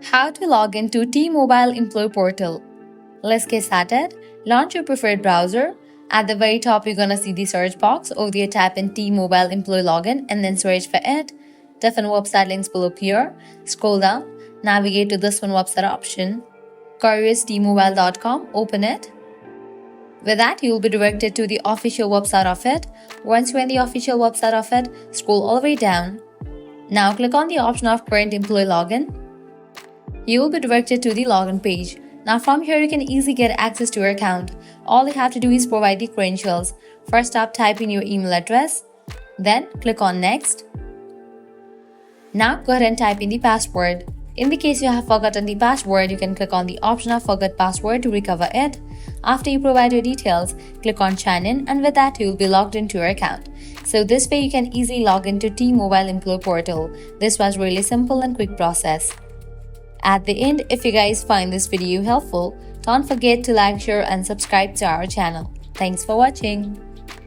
How to log into T-Mobile Employee Portal. Let's get started. Launch your preferred browser. At the very top, you're gonna see the search box. Over there, type in T-Mobile Employee Login and then search for it. Different website links will appear. Scroll down, navigate to this one website option. CareersTmobile.com. Open it. With that, you will be directed to the official website of it. Once you're in the official website of it, scroll all the way down. Now click on the option of Current Employee Login. You will be directed to the login page. Now from here, you can easily get access to your account. All you have to do is provide the credentials. First up, type in your email address. Then click on Next. Now go ahead and type in the password. In the case you have forgotten the password, you can click on the option of Forget Password to recover it. After you provide your details, click on Sign In, and with that you will be logged into your account. So this way you can easily log into T-Mobile Employee Portal. This was really simple and quick process. At the end, if you guys find this video helpful, don't forget to like, share and subscribe to our channel. Thanks for watching.